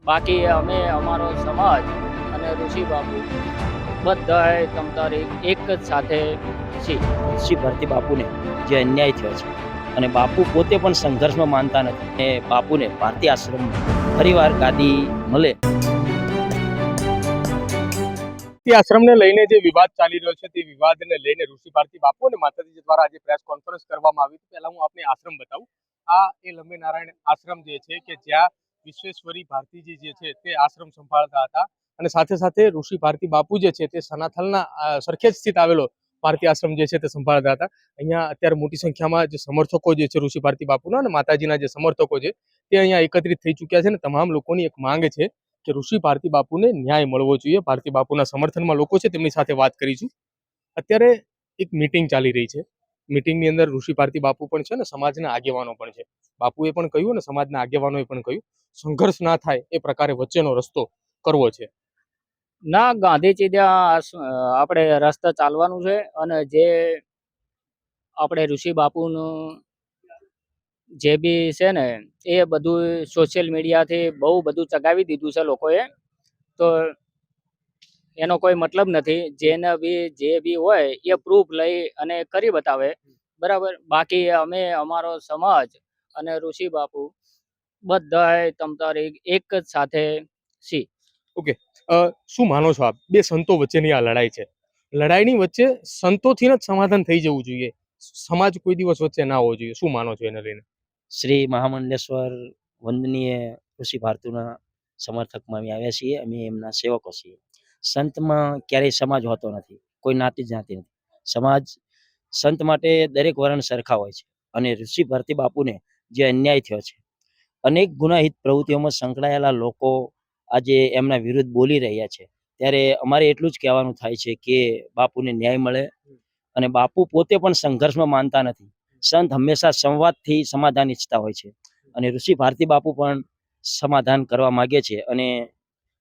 બાકી અમે અમારો સમાજ અને ઋષિ બાપુ બધાએ તમતારે એક જ સાથે છીએ. ઋષિ ભારતી બાપુને જે અન્યાય થયો છે અને બાપુ પોતે પણ સંઘર્ષમાં માનતા નથી અને બાપુને ભારતી આશ્રમમાં ફરીવાર ગાદી મળે. ભારતી આશ્રમને લઈને જે વિવાદ ચાલી રહ્યો છે તે વિવાદને લઈને ઋષિ ભારતી બાપુ અને માતાજી દ્વારા આજે પ્રેસ કોન્ફરન્સ કરવામાં આવી. પહેલા હું આપને આશ્રમ બતાવું. આ એ લંબે નારાયણ આશ્રમ જે છે કે જ્યાં વિશ્વેશ્વરી ભારતીજી જે છે તે આશ્રમ સંભાળતા હતા અને સાથે સાથે ઋષિ ભારતી બાપુ જે છે તે સનાથલના સરખેજ સ્થિત આવેલો ભારતી આશ્રમ જે છે તે સંભાળતા હતા. અહીંયા અત્યારે મોટી સંખ્યામાં જે સમર્થકો જે છે ઋષિ ભારતી બાપુના અને માતાજીના જે સમર્થકો છે તે અહીંયા એકત્રિત થઈ ચૂક્યા છે અને તમામ લોકોની એક માંગ છે કે ઋષિ ભારતી બાપુને ન્યાય મળવો જોઈએ. ભારતી બાપુના સમર્થનમાં લોકો છે તેમની સાથે વાત કરીશું. અત્યારે એક મીટિંગ ચાલી રહી છે. મીટિંગની અંદર ઋષિ ભારતી બાપુ પણ છે ને સમાજના આગેવાનો પણ છે. બાપુએ પણ કહ્યું અને સમાજના આગેવાનોએ પણ કહ્યું સંઘર્ષ ના થાય એ પ્રકારે વચ્ચેનો રસ્તો કરવો છે. ના, ગાંધીજી ત્યાં આપણે રસ્તા ચાલવાનું છે અને જે આપણે ઋષિ બાપુનું જે બી છે ને એ બધું સોશિયલ મીડિયાથી બહુ બધું ચગાવી દીધું છે લોકોએ. તો એનો કોઈ મતલબ નથી. જેને બી જે બી હોય એ પ્રૂફ લઈ અને કરી બતાવે, બરાબર. બાકી અમે અમારો સમાજ અને ઋષિ બાપુ બધાએ તમતારે એક જ સાથે છીએ. ઓકે, શું માનો છો આપ? બે સંતો વચ્ચેની આ લડાઈ છે. લડાઈની વચ્ચે સંતોથી જ સમાધાન થઈ જવું જોઈએ. સમાજ કોઈ દિવસ વચ્ચે ના હોવો જોઈએ. શું માનો છો એને લઈને? શ્રી મહામંડલેશ્વર વંદનીય ઋષિ ભારતીના સમર્થકમાં અમે આવ્યા છીએ. અમે એમના સેવકો છીએ. સંતમાં ક્યારેય સમાજ હોતો નથી, કોઈ નાતી જાતિ નથી. સમાજ સંત માટે દરેક વર્ણ સરખા હોય છે અને ઋષિ ભારતી બાપુને જે અન્યાય થયો છે, અનેક ગુનાહિત પ્રવૃત્તિઓમાં સંકળાયેલા લોકો આજે એમના વિરુદ્ધ બોલી રહ્યા છે. ત્યારે અમારે એટલું જ કહેવાનું થાય છે કે બાપુને ન્યાય મળે અને બાપુ પોતે પણ સંઘર્ષમાં માનતા નથી. સંત હંમેશા સંવાદથી સમાધાન ઈચ્છતા હોય છે અને ઋષિ ભારતી બાપુ પણ સમાધાન કરવા માગે છે અને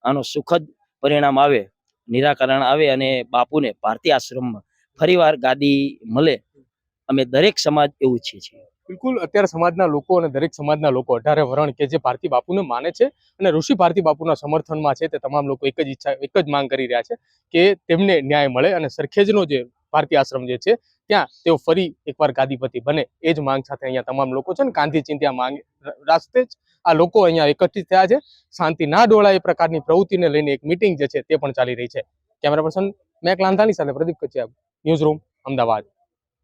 આનો સુખદ પરિણામ આવે, નિરાકરણ આવે અને બાપુને ભારતી આશ્રમમાં ફરીવાર ગાદી મળે. અમે દરેક સમાજ એવું ઈચ્છીએ છીએ. બિલકુલ, અત્યારે સમાજના લોકો અને દરેક સમાજના લોકો 18 વરણ કે જે ભારતી બાપુને માને છે અને ઋષિ ભારતી બાપુના સમર્થનમાં છે તે તમામ લોકો એક જ માંગ કરી રહ્યા છે કે તેમને ન્યાય મળે અને સરખેજનો જે ભારતી આશ્રમ જે છે ત્યાં તેઓ ફરી એકવાર ગાદીપતિ બને. એ જ માંગ સાથે અહીંયા તમામ લોકો છે ને ગાંધી ચિંધ્યા માંગ રાસ્તે જ આ લોકો અહીંયા એકત્રિત થયા છે. શાંતિ ના ડોળાય એ પ્રકારની પ્રવૃત્તિને લઈને એક મીટિંગ જે છે તે પણ ચાલી રહી છે. કેમેરા પર્સન મેક લાંધાની સાથે પ્રદીપ કચિયા, ન્યૂઝ રૂમ, અમદાવાદ.